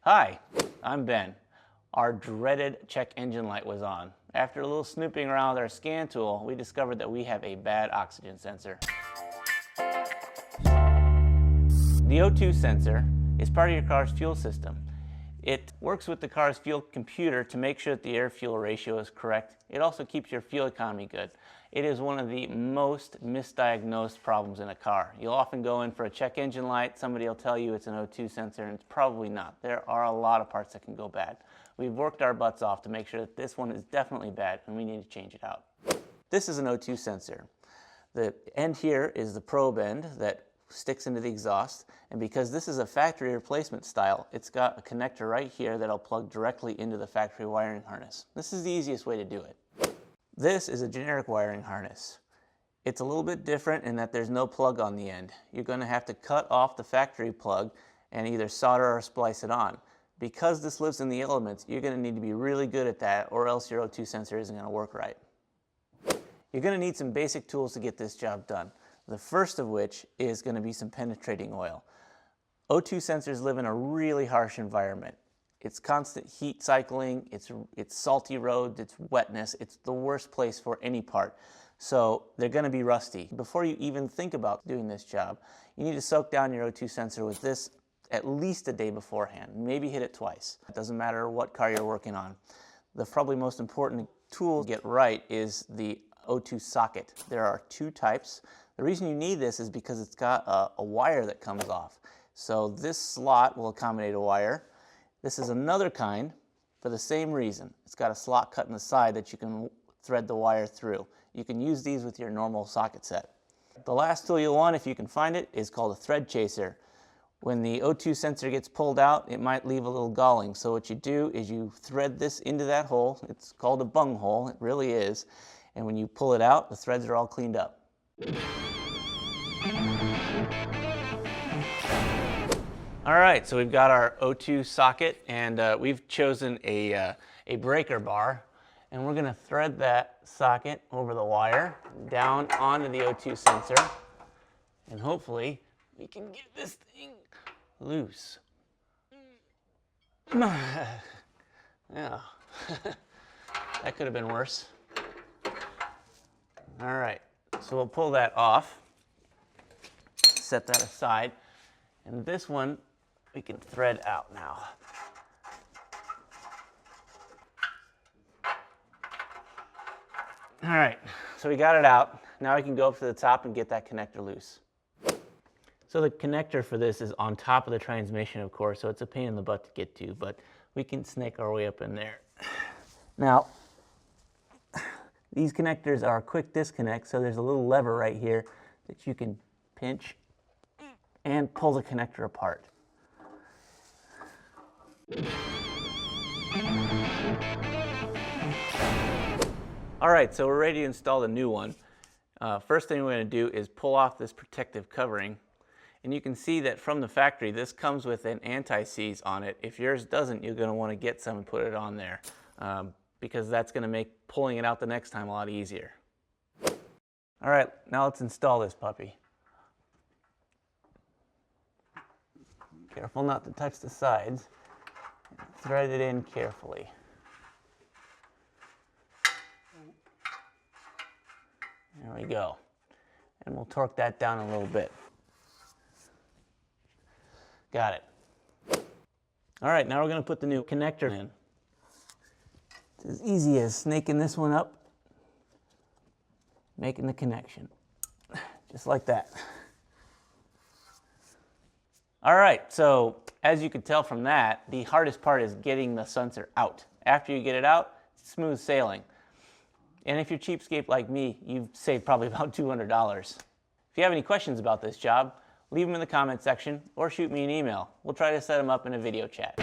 Hi, I'm Ben. Our dreaded check engine light was on. After a little snooping around with our scan tool, we discovered that we have a bad oxygen sensor. The O2 sensor is part of your car's fuel system. It works with the car's fuel computer to make sure that the air-fuel ratio is correct. It also keeps your fuel economy good. It is one of the most misdiagnosed problems in a car. You'll often go in for a check engine light, somebody will tell you it's an O2 sensor, and it's probably not. There are a lot of parts that can go bad. We've worked our butts off to make sure that this one is definitely bad, and we need to change it out. This is an O2 sensor. The end here is the probe end that sticks into the exhaust, and because this is a factory replacement style, it's got a connector right here that'll plug directly into the factory wiring harness. This is the easiest way to do it. This is a generic wiring harness. It's a little bit different in that there's no plug on the end. You're going to have to cut off the factory plug and either solder or splice it on. Because this lives in the elements, you're going to need to be really good at that, or else your O2 sensor isn't going to work right. You're going to need some basic tools to get this job done. The first of which is going to be some penetrating oil. O2 sensors live in a really harsh environment. It's constant heat cycling, it's salty roads, it's wetness, it's the worst place for any part. So they're going to be rusty. Before you even think about doing this job, you need to soak down your O2 sensor with this at least a day beforehand. Maybe hit it twice. It doesn't matter what car you're working on. The probably most important tool to get right is the O2 socket. There are two types. The reason you need this is because it's got a wire that comes off. So this slot will accommodate a wire. This is another kind for the same reason. It's got a slot cut in the side that you can thread the wire through. You can use these with your normal socket set. The last tool you'll want, if you can find it, is called a thread chaser. When the O2 sensor gets pulled out, it might leave a little galling. So what you do is you thread this into that hole. It's called a bung hole, it really is. And when you pull it out, the threads are all cleaned up. All right, so we've got our O2 socket, and we've chosen a breaker bar, and we're going to thread that socket over the wire down onto the O2 sensor, and hopefully we can get this thing loose. Yeah, that could have been worse. All right, so we'll pull that off, set that aside, and this one we can thread out now. All right, so we got it out. Now we can go up to the top and get that connector loose. So the connector for this is on top of the transmission, of course, so it's a pain in the butt to get to, but we can snake our way up in there. Now, these connectors are quick disconnect, so there's a little lever right here that you can pinch and pull the connector apart. All right, so we're ready to install the new one. First thing we're going to do is pull off this protective covering. And you can see that from the factory, this comes with an anti-seize on it. If yours doesn't, you're going to want to get some and put it on there, because that's going to make pulling it out the next time a lot easier. All right, now let's install this puppy. Careful not to touch the sides. Thread it in carefully. There we go. And we'll torque that down a little bit. Got it. All right, now we're going to put the new connector in. It's as easy as snaking this one up, making the connection. Just like that. All right, so as you can tell from that, the hardest part is getting the sensor out. After you get it out, it's smooth sailing. And if you're cheapskate like me, you've saved probably about $200. If you have any questions about this job, leave them in the comment section or shoot me an email. We'll try to set them up in a video chat.